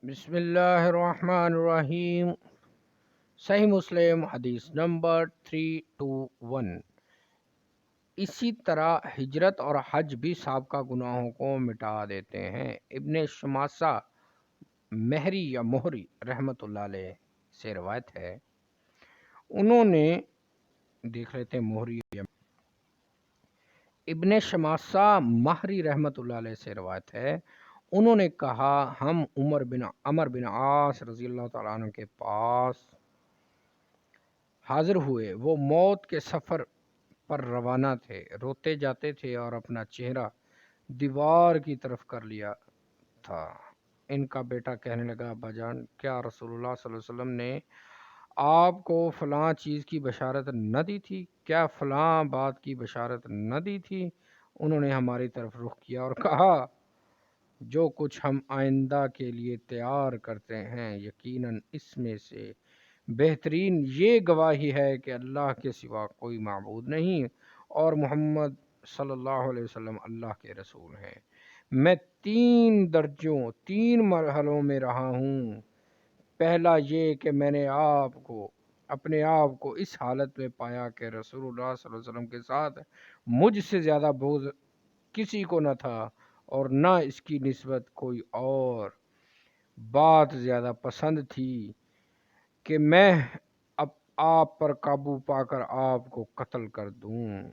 بسم اللہ الرحمن الرحیم۔ صحیح مسلم حدیث نمبر 321۔ اسی طرح ہجرت اور حج بھی سابقہ گناہوں کو مٹا دیتے ہیں۔ ابن شماسہ مہری یا مہری رحمۃ اللہ علیہ سے روایت ہے، انہوں نے دیکھ لیتے ہیں مہری یا ابن شماسہ مہری رحمۃ اللہ علیہ سے روایت ہے، انہوں نے کہا ہم عمر بن عاص رضی اللہ تعالیٰ عنہ کے پاس حاضر ہوئے، وہ موت کے سفر پر روانہ تھے، روتے جاتے تھے اور اپنا چہرہ دیوار کی طرف کر لیا تھا۔ ان کا بیٹا کہنے لگا، ابا جان، کیا رسول اللہ صلی اللہ علیہ وسلم نے آپ کو فلاں چیز کی بشارت نہ دی تھی؟ کیا فلاں بات کی بشارت نہ دی تھی؟ انہوں نے ہماری طرف رخ کیا اور کہا، جو کچھ ہم آئندہ کے لیے تیار کرتے ہیں یقیناً اس میں سے بہترین یہ گواہی ہے کہ اللہ کے سوا کوئی معبود نہیں اور محمد صلی اللہ علیہ وسلم اللہ کے رسول ہیں۔ میں 3 مرحلوں میں رہا ہوں۔ پہلا یہ کہ میں نے اپنے آپ کو اس حالت میں پایا کہ رسول اللہ صلی اللہ علیہ وسلم کے ساتھ مجھ سے زیادہ بغض کسی کو نہ تھا اور نہ اس کی نسبت کوئی اور بات زیادہ پسند تھی کہ میں اب آپ پر قابو پا کر آپ کو قتل کر دوں۔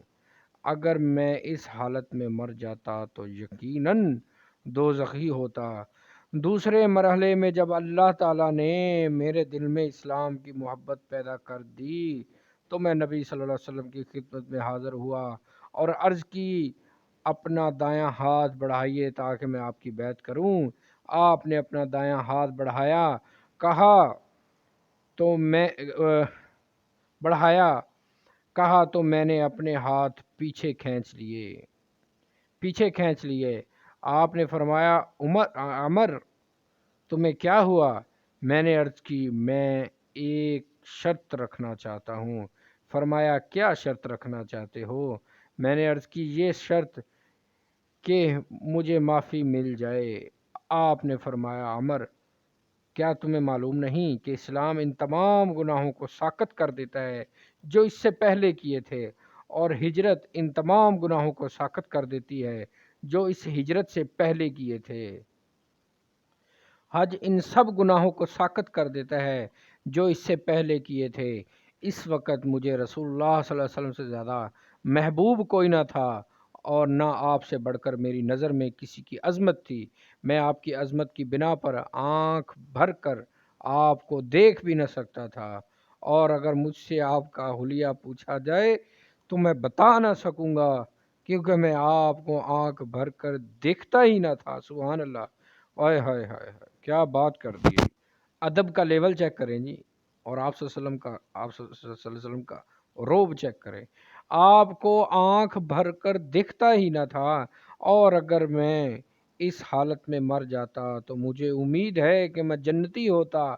اگر میں اس حالت میں مر جاتا تو یقیناً دوزخی ہوتا۔ دوسرے مرحلے میں جب اللہ تعالیٰ نے میرے دل میں اسلام کی محبت پیدا کر دی تو میں نبی صلی اللہ علیہ وسلم کی خدمت میں حاضر ہوا اور عرض کی، اپنا دایاں ہاتھ بڑھائیے تاکہ میں آپ کی بیعت کروں۔ آپ نے اپنا دایاں ہاتھ کہا تو میں نے اپنے ہاتھ پیچھے کھینچ لیے۔ آپ نے فرمایا، عمر تمہیں کیا ہوا؟ میں نے عرض کی، میں ایک شرط رکھنا چاہتا ہوں۔ فرمایا، کیا شرط رکھنا چاہتے ہو؟ میں نے عرض کی، یہ شرط کہ مجھے معافی مل جائے۔ آپ نے فرمایا، عمر، کیا تمہیں معلوم نہیں کہ اسلام ان تمام گناہوں کو ساقط کر دیتا ہے جو اس سے پہلے کیے تھے، اور ہجرت ان تمام گناہوں کو ساقط کر دیتی ہے جو اس ہجرت سے پہلے کیے تھے۔ حج ان سب گناہوں کو ساقط کر دیتا ہے جو اس سے پہلے کیے تھے۔ اس وقت مجھے رسول اللہ صلی اللہ علیہ وسلم سے زیادہ محبوب کوئی نہ تھا اور نہ آپ سے بڑھ کر میری نظر میں کسی کی عظمت تھی۔ میں آپ کی عظمت کی بنا پر آنکھ بھر کر آپ کو دیکھ بھی نہ سکتا تھا، اور اگر مجھ سے آپ کا حلیہ پوچھا جائے تو میں بتا نہ سکوں گا، کیونکہ میں آپ کو آنکھ بھر کر دیکھتا ہی نہ تھا۔ سبحان اللہ! ہائے ہائے ہائے ہائے، کیا بات کر دی! ادب کا لیول چیک کریں جی، اور آپ صلی اللہ علیہ وسلم کا روب چیک کریں۔ آپ کو آنکھ بھر کر دیکھتا ہی نہ تھا، اور اگر میں اس حالت میں مر جاتا تو مجھے امید ہے کہ میں جنتی ہوتا۔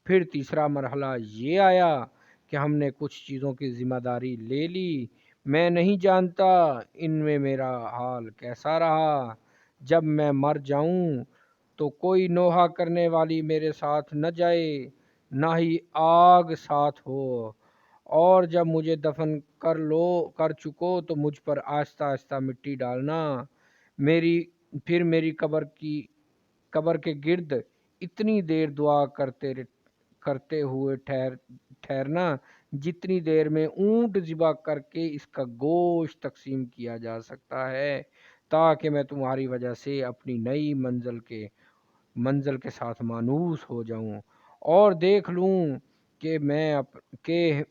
پھر تیسرا مرحلہ یہ آیا کہ ہم نے کچھ چیزوں کی ذمہ داری لے لی۔ میں نہیں جانتا ان میں میرا حال کیسا رہا۔ جب میں مر جاؤں تو کوئی نوحہ کرنے والی میرے ساتھ نہ جائے، نہ ہی آگ ساتھ ہو، اور جب مجھے دفن کر چکو تو مجھ پر آہستہ آہستہ مٹی ڈالنا، پھر میری قبر کے گرد اتنی دیر دعا کرتے ہوئے ٹھہرنا جتنی دیر میں اونٹ ذبح کر کے اس کا گوشت تقسیم کیا جا سکتا ہے، تاکہ میں تمہاری وجہ سے اپنی نئی منزل کے ساتھ مانوس ہو جاؤں اور دیکھ لوں کہ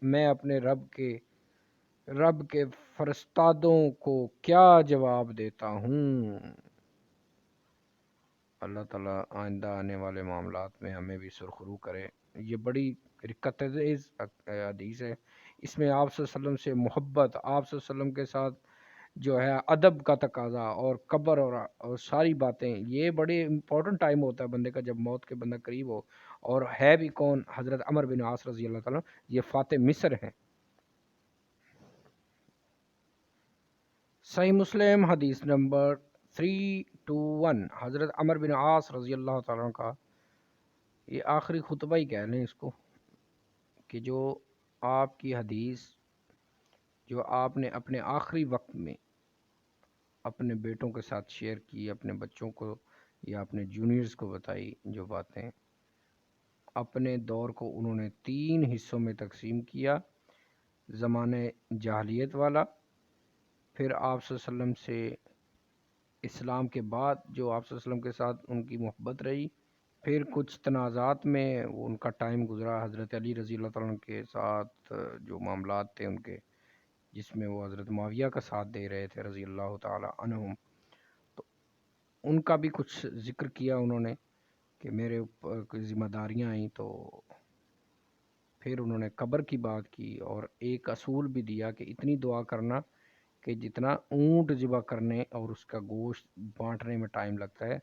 میں اپنے رب کے فرستادوں کو کیا جواب دیتا ہوں۔ اللہ تعالیٰ آئندہ آنے والے معاملات میں ہمیں بھی سرخرو کرے۔ یہ بڑی رقت حدیث ہے، اس میں آپ صلی اللہ علیہ وسلم سے محبت، آپ صلی اللہ علیہ وسلم کے ساتھ جو ہے ادب کا تقاضا، اور قبر اور ساری باتیں، یہ بڑے امپورٹنٹ ٹائم ہوتا ہے بندے کا جب موت کے بندہ قریب ہو، اور ہے بھی کون؟ حضرت عمر بن عاص رضی اللہ تعالیٰ، یہ فاتح مصر ہیں۔ صحیح مسلم حدیث نمبر 321۔ حضرت عمر بن عاص رضی اللہ تعالیٰ کا یہ آخری خطبہ ہی کہہ لیں اس کو، کہ جو آپ کی حدیث جو آپ نے اپنے آخری وقت میں اپنے بیٹوں کے ساتھ شیئر کی، اپنے بچوں کو یا اپنے جونیئرز کو بتائی، جو باتیں اپنے دور کو انہوں نے 3 حصوں میں تقسیم کیا: زمانے جاہلیت والا، پھر آپ صلی اللہ علیہ وسلم سے اسلام کے بعد جو آپ صلی اللہ علیہ وسلم کے ساتھ ان کی محبت رہی، پھر کچھ تنازعات میں وہ ان کا ٹائم گزرا حضرت علی رضی اللہ تعالیٰ عنہ کے ساتھ، جو معاملات تھے ان کے، جس میں وہ حضرت معاویہ کا ساتھ دے رہے تھے رضی اللہ تعالیٰ عنہم، تو ان کا بھی کچھ ذکر کیا انہوں نے کہ میرے اوپر کوئی ذمہ داریاں آئیں، تو پھر انہوں نے قبر کی بات کی اور ایک اصول بھی دیا کہ اتنی دعا کرنا کہ جتنا اونٹ ذبح کرنے اور اس کا گوشت بانٹنے میں ٹائم لگتا ہے،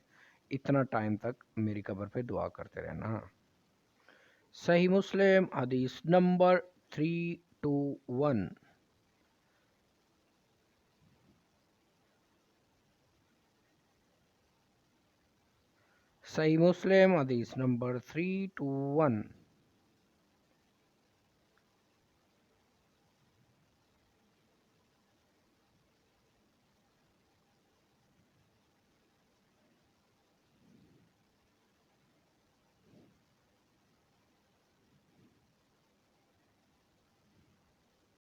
اتنا ٹائم تک میری قبر پہ دعا کرتے رہنا۔ صحیح مسلم حدیث نمبر 321۔ صحیح مسلم حدیث نمبر 321۔